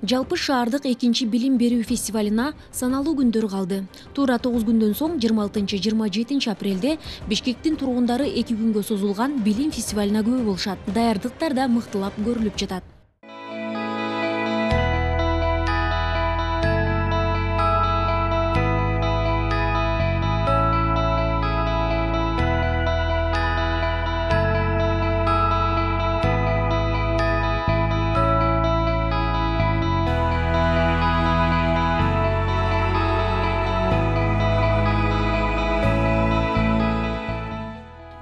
Жалпы шаардык 2-чи билим берүү фестивалына саналуу күндөр калды. Туура 9 күндөн соң 26-27 апрелде Бишкектин тургундары 2 күнгө созулган билим фестивалына күбө болушат. Даярдыктар да мыктылап көрүлүп жатат.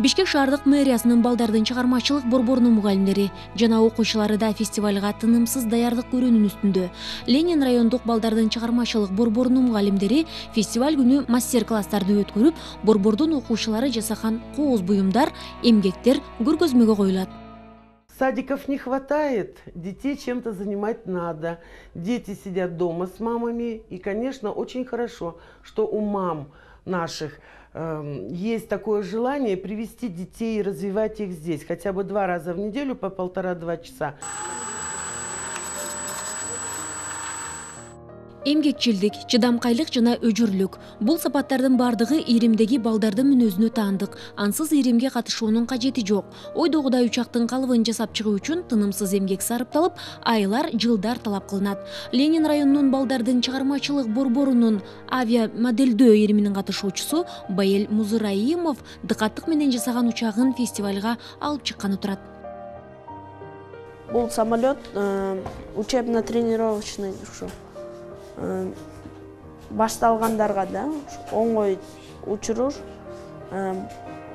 Бишкек шаардык мэриясынын балдардын чыгармачылык борборунун мугалимдери жана окуучулары да фестивалга тынымсыз даярдык көрүүнүн үстүндө. Ленин райондук балдардын чыгармачылык борборунун мугалимдери фестиваль күнү мастер-класстарды өткөрүп, борбордун окуучулары жасаган кооз буюмдар, эмгектер көргөзмөгө коюлат. Садиков не хватает, детей чем-то занимать надо. Дети сидят дома с мамами, и, конечно, очень хорошо, что у мам наших есть такое желание привести детей и развивать их здесь, хотя бы 2 раза в неделю по 1,5–2 часа. Эмгекчилдик, чыдамкайлык жана өжүрлүк. Бул сапаттардын бардыгы иримдеги балдардын мүнөзүнө таандык. Ансыз иримге катышуунун кажети жок. Ойдогудай учактын калыбын жасап чыгуу үчүн тынымсыз эмгек сарыпталып, айлар, жылдар талап кылынат. Ленин районунун балдардын чыгармачылык борборунун авиа моделдөө ириминин катышуучусу Байел Музыраимов дыкаттык менен жасаган учагын фестивалга алып чыкканы турат. Бул самолет учебно-тренировочный ушу. Башталгандарга да оңой учурур.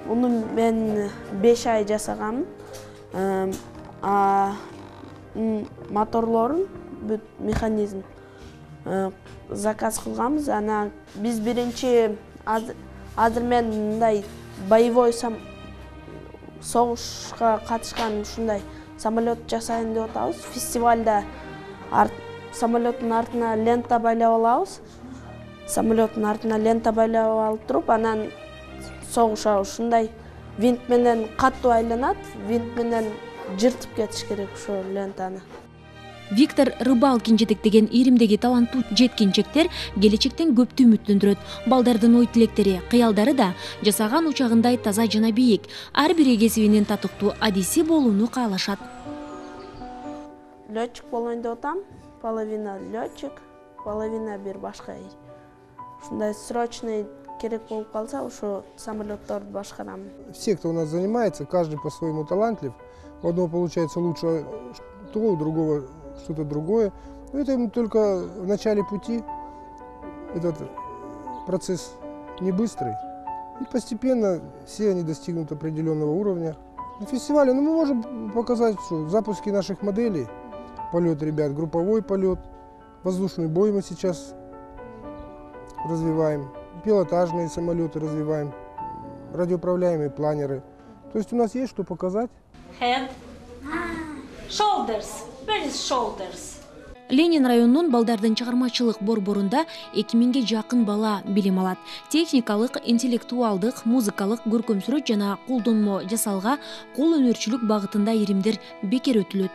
Муну мен 5 ай жасагам. Моторлорун, бүт механизм заказ кылганбыз. Ана биз биринчи азыр мен мындай боевой согушка катышкан ушундай самолет жасайын деп атабыз. Фестивалда самолеттун артына лента байлап алабыз. Самолеттун артына лента байлап алып туруп, анан согушабыз. Ушундай винт менен катуу айланат, винт менен жыртып кетиш керек ошо лентаны. Виктор Рыбалкин жетектеген иримдеги таланттуу жеткинчектер келечектен көптү үмүттөндүрөт. Балдардын ой тилектери, кыялдары да жасаган учагындай таза жана бийик. Ар бири кесибинин татыктуу адиси болууну каалашат. Летчик болоюн деп атам. Половина летчик, половина бир башка. Ушундай срочный керек болуп калса, ошо самолетторду башкарам. Все, кто у нас занимается, каждый по-своему талантлив. У одного получается лучше то, у другого что-то другое. Но это только в начале пути. Этот процесс не быстрый. И постепенно все они достигнут определенного уровня. На фестивале мы можем показать, что запуски наших моделей, полет ребят, групповой полет, воздушный бой мы сейчас развиваем, пилотажные самолеты развиваем, радиоуправляемые планеры. То есть у нас есть что показать. Head. Shoulders. Where is shoulders? Ленин районунун балдардын чыгармачылык борборунда 2000ге жакын бала билим алат. Техникалык, интеллектуалдык, музыкалык, көркөмсүрөт жана колдонмо жасалга, кол өнөрчүлүк багытында иримдер бекер өтүлөт.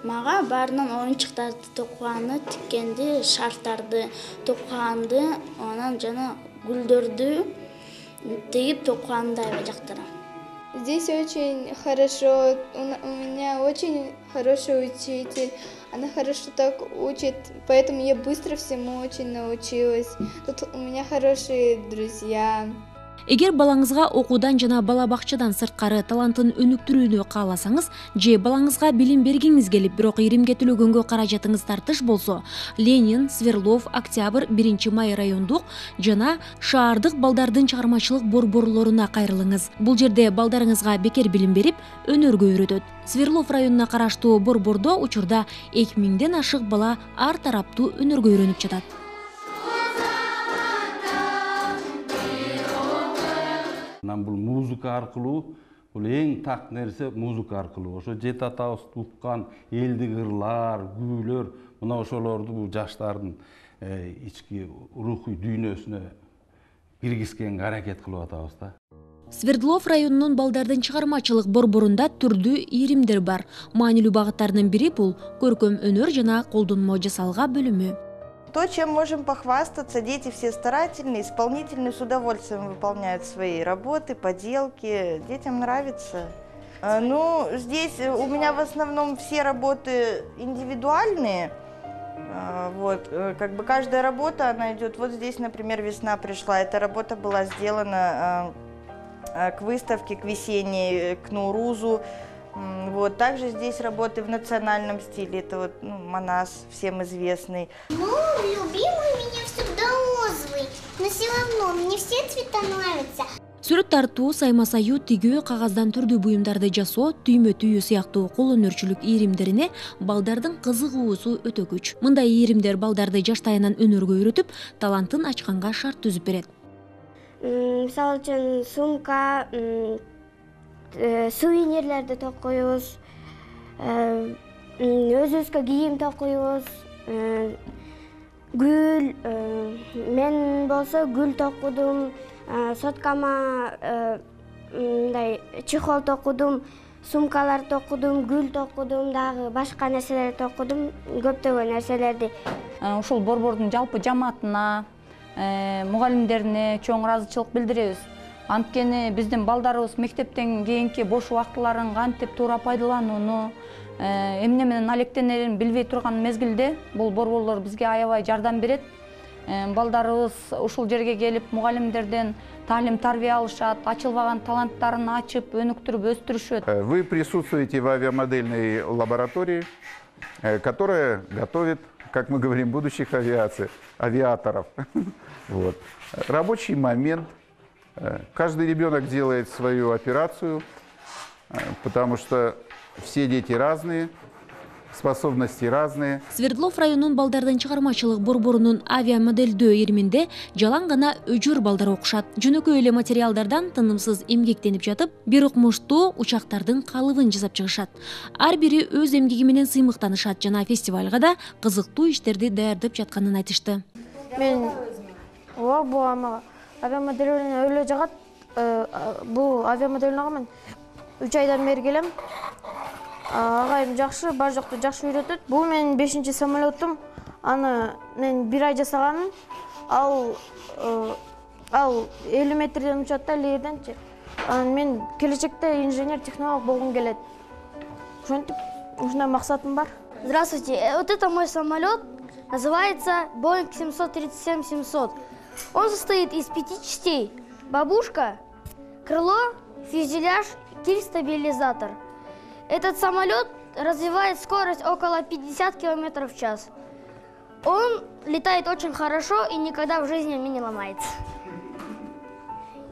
Мага баарынан оюнчуктарды токуганды, тиккенди, шарттарды токуганды, анан жана гүлдөрдү тегип токуганды аябай жактырам. Здесь очень хорошо, у меня очень хороший учитель, она хорошо так учит, поэтому я быстро всему очень научилась. Тут у меня хорошие друзья. Эгер балаңызга окуудан жана бала бакчадан сырткары талантын өнүктүрүүнү кааласаңыз, же балаңызга билим бергиңиз келип, бирок иримге төлөгөнгө каражатыңыз тартыш болсо, Ленин, Сверлов, Октябрь, 1-май райондук жана шаардык балдардын чыгармачылык борборлоруна кайрылыңыз. Бул жерде балдарыңызга бекер билим берип, өнөргө үйрөтөт. Сверлов районуна караштуу борбордо учурда 2000ден ашык бала ар тараптуу өнөргө үйрөнүп жатат. Бул музыка аркылуу, бул эң так нерсе музыка аркылуу. Ошо жет атабыз уккан элдик ырлар, күүлөр, мына ошолорду бул жаштардын ички рухий дүйнөсүнө киргизгенге аракет кылып атабыз да. Свердлов районунун балдардын чыгармачылык борборунда түрдүү ийримдер бар. Маанилүү багыттарынын бири бул көркөм өнөр жана колдонмо жасалга бөлүмү. То, чем можем похвастаться, дети все старательные, исполнительные, с удовольствием выполняют свои работы, поделки. Детям нравится. Ну, здесь у меня в основном все работы индивидуальные. Вот, как бы каждая работа, она идет. Вот здесь, например, весна пришла. Эта работа была сделана к выставке, к весенней, к Наурузу. Вот, также здесь работы в национальном стиле. Это вот Манас, всем известный. Ну, любимый у меня всегда розовый, но все равно мне все цвета нравятся. Сүрөт тартуу, сайма саю, тигүү, кагаздан түрдүү буюмдарды жасоо, түймө түйүү сыяктуу кол өнөрчүлүк ийримдерине балдардын кызыгуусу өтө күч. Мындай ийримдер балдарды жаштайынан өнөргө үйрөтүп, талантын ачканга шарт түзүп берет. Мисалы үчүн сумка, сувенирлерди токуйбуз, өзүбүзгө кийим токуйбуз, гүл, мен болсо гүл токудум, соткама чехол токудум, сумкалар токудум, гүл токудум, дагы башка нерселерди токудум, көптөгөн нерселерди. Ушул борбордун жалпы жамаатына, мугалимдерине чоң ыраазычылык билдиребиз. Анткени биздин балдарыбыз мектептен кийинки бош убактыларын кантип туура пайдаланууну, эмне менен алектенерин билбей турган мезгилде бул борборлор бизге аябай жардам берет. Балдарыбыз ушул жерге келип мугалимдерден таалим тарбия алышат, ачылбаган таланттарын ачып, өнүктүрүп өстүрүшөт. Вы присутствуете в авиамодельной лаборатории, которая готовит, как мы говорим, будущих авиаторов. Вот. Рабочий момент. Каждый ребенок делает свою операцию, потому что все дети разные. Способности разные. Свердлов районунун балдардын чыгармачылык борборунун авиамоделдөө ийриминде жалаң гана өжөр балдар окушат. Жөнөкөй эле материалдардан тынымсыз эмгектенип жатып, бир укмуштуу учактардын калыбын жасап чыгышат. Ар бири өз эмгеги менен сыймыктанышат жана фестивалга да кызыктуу иштерди даярдап жатканын айтышты. Мен бул авиамоделдөө өлө жагат. Бул авиамоделдөөгө мен 3 айдан бери келем. Агайым жакшы, бар жокту жакшы үйрөтөт. Бул менин 5-чи самолетум. Аны мен 1 ай жасаганым. Ал 50 метрден учат да, лерденчи. Мен келечекте инженер-технолог болгум келет. Ошентип, ушундай максатым бар. Здравствуйте, вот это мой самолет, называется Boeing 737-700. Он состоит из 5 частей. Бабушка, крыло, фюзеляж, киль-стабилизатор. Этот самолет развивает скорость около 50 км в час. Он летает очень хорошо и никогда в жизни мне не ломается.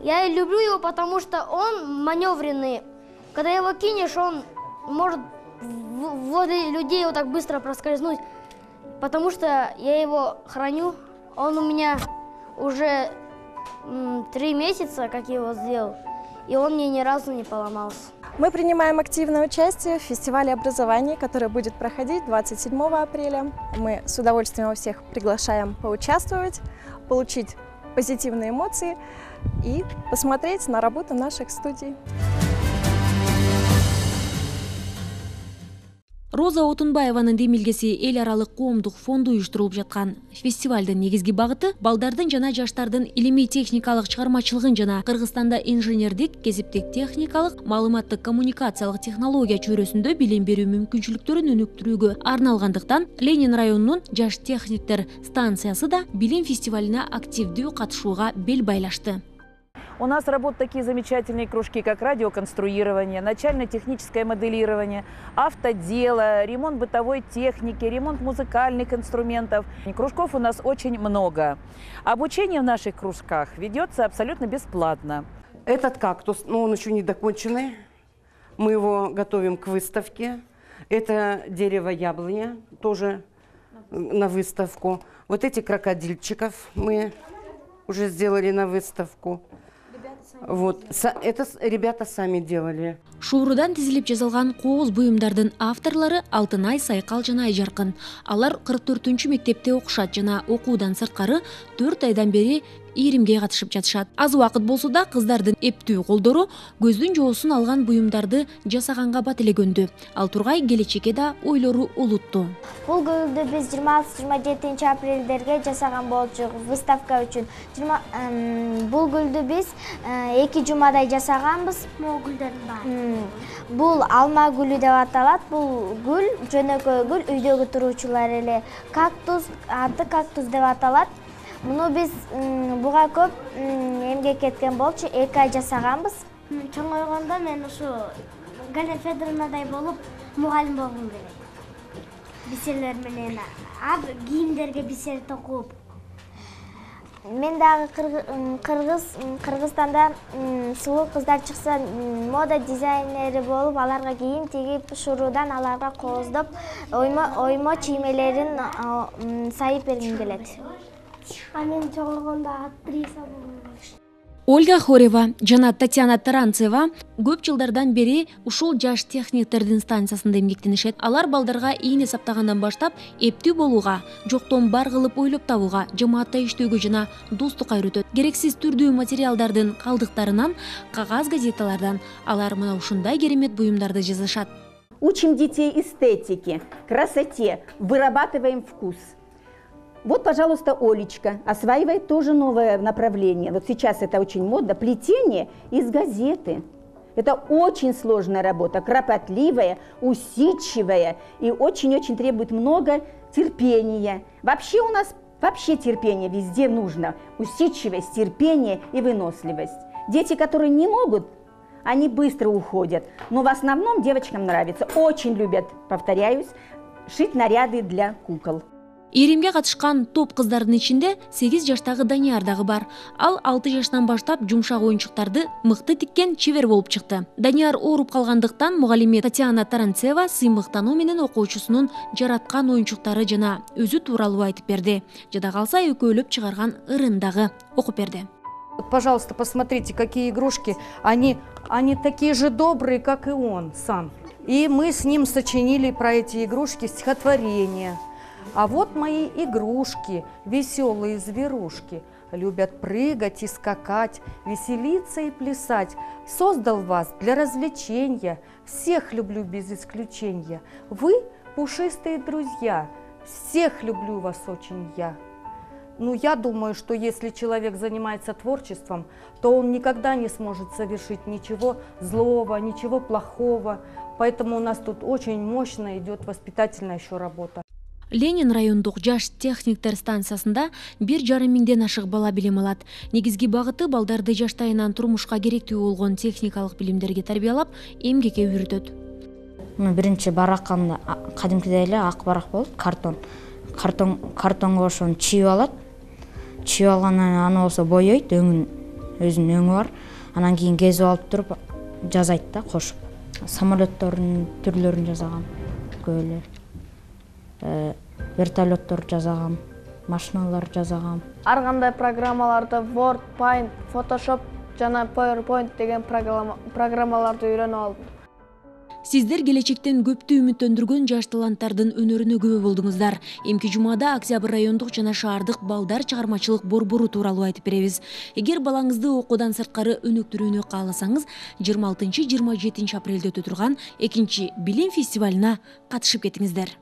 Я люблю его, потому что он маневренный. Когда его кинешь, он может возле людей вот так быстро проскользнуть. Потому что я его храню. Он у меня уже 3 месяца, как я его сделал. И он мне ни разу не поломался. Мы принимаем активное участие в фестивале образования, который будет проходить 27 апреля. Мы с удовольствием всех приглашаем поучаствовать, получить позитивные эмоции и посмотреть на работу наших студий. Роза Отунбаеванын демилгеси эл аралык коомдук фонду уюштурулуп жаткан фестивалдын негизги багыты балдардын жана жаштардын илимий техникалык чыгармачылыгын жана Кыргызстанда инженердик, кесиптик техникалык, маалыматтык коммуникациялык технология чөйрөсүндө билим берүү мүмкүнчүлүктөрүн өнүктүрүүгө арналгандыктан Ленин районунун жаш техниктер станциясы да билим фестивалине активдүү катышууга бел байлашты. У нас работают такие замечательные кружки, как радиоконструирование, начально-техническое моделирование, автодело, ремонт бытовой техники, ремонт музыкальных инструментов. Кружков у нас очень много. Обучение в наших кружках ведется абсолютно бесплатно. Этот кактус, но он еще не доконченный. Мы его готовим к выставке. Это дерево яблоня, тоже на выставку. Вот эти крокодильчиков мы уже сделали на выставку. Вот, это ребята сами делали. Шуурудан тизилип жазылган кооз буюмдардын авторлору Алтынай, Сайкал жана Айжаркын. Алар 44-мектепте окушат жана окуудан сырткары 4 айдан бери ийримге катышып жатышат. Аз убакыт болсо да кыздардын эптүү колдору көздүн жоосун алган буюмдарды жасаганга бат эле көндү. Ал тургай келечекке да ойлору улуттуу. Бул гүлдү биз 26-27 апрелдерге жасаган болчук выставка үчүн. Бул гүлдү биз 2 жумадай жасаганбыз. Могу гүлдөрдүн баары. Бул алма гүлү деп аталат. Бул гүл жөнөкөй гүл, үйдөгү туруучулар эле кактус, аты кактус деп аталат. Муну биз буга көп эмгек кеткен болчу, 2 ай жасаганбыз. Чоңойгондо мен ушу Галина Федоровнадай болуп мугалим болгум келет. Бисерлер менен кийимдерге бисер токуп. Мен дагы Кыргызстанда сулуу кыздар чыкса, мода дизайнери болуп, аларга кийим тигип, шуруудан аларга кооздоп, оймо чиймелерин сайып бергим келет. Мен чоңойгондо актриса болгум келет. Ольга Хорева жана Татьяна Таранцева көп жылдардан бери ушул жаш техниктердин станциясында эмгектенишет. Алар балдарга ийин эсаптагандан баштап эптүү болууга, жоктон бар кылып ойлоп табууга, жамаатта иштөөгө жана достукка үйрөтөт. Керексиз түрдүү материалдардын калдыктарынан, кагаз газеталардан алар мына ушундай керемет буюмдарды жасашат. Учим детей эстетике, красоте, вырабатываем вкус. Вот, пожалуйста, Олечка осваивает тоже новое направление. Вот сейчас это очень модно. Плетение из газеты. Это очень сложная работа, кропотливая, усидчивая и очень-очень требует много терпения. Вообще у нас терпение везде нужно. Усидчивость, терпение и выносливость. Дети, которые не могут, они быстро уходят. Но в основном девочкам нравится. Очень любят, повторяюсь, шить наряды для кукол. Ийримге катышкан топ кыздардын ичинде 8 жаштагы Данияр дагы бар. Ал 6 жаштан баштап жумшак оюнчуктарды мыкты тиккен чебер болуп чыкты. Данияр ооруп калгандыктан мугалиме Татьяна Таранцева сыймыктануу менен окуучусунун жараткан оюнчуктары жана өзү тууралуу айтып берди. Жада калса экөөлөп чыгарган ырын дагы окуп берди. Пожалуйста, посмотрите, какие игрушки. Они такие же добрые, как и он сам. И мы с ним сочинили про эти игрушки стихотворение. А вот мои игрушки, веселые зверушки, любят прыгать и скакать, веселиться и плясать. Создал вас для развлечения, всех люблю без исключения. Вы пушистые друзья, всех люблю вас очень я. Ну, я думаю, что если человек занимается творчеством, то он никогда не сможет совершить ничего злого, ничего плохого. Поэтому у нас тут очень мощно идет воспитательная еще работа. Ленин райондук жаш техниктер станциясында 1,5 миңден ашык бала билим алат. Негизги багыты балдарды жаштайынан турмушка керектүү болгон техникалык билимдерге тарбиялап, эмгекке үйрөтөт. Биринчи баракканда кадимкидей эле ак барак болот, картонго ошону чийип алат. Чийип алгандан аны болсо боёйт, өзүнүн өңү бар. Анан кийин кезип алып туруп жазайт да кошуп. Самолеттордун түрлөрүн жазагам, көөлөр. Вертолеттор жасагам, машиналар жасагам. Ар кандай программаларды Word, Paint, Photoshop жана PowerPoint деген программаларды үйрөнүп алдым. Сиздер келечектен көптү үмүттөндүргөн жаш таланттардын өнөрүнө күбө болдуңуздар. Эмки жумада Октябрь райондук жана шаардык балдар чыгармачылык борбору тууралуу айтып беребиз. Эгер балаңызды окуудан сырткары өнүктүрүүнү кааласаңыз, 26-27 апрелде өтө турган 2-билим фестивалына катышып кетиңиздер.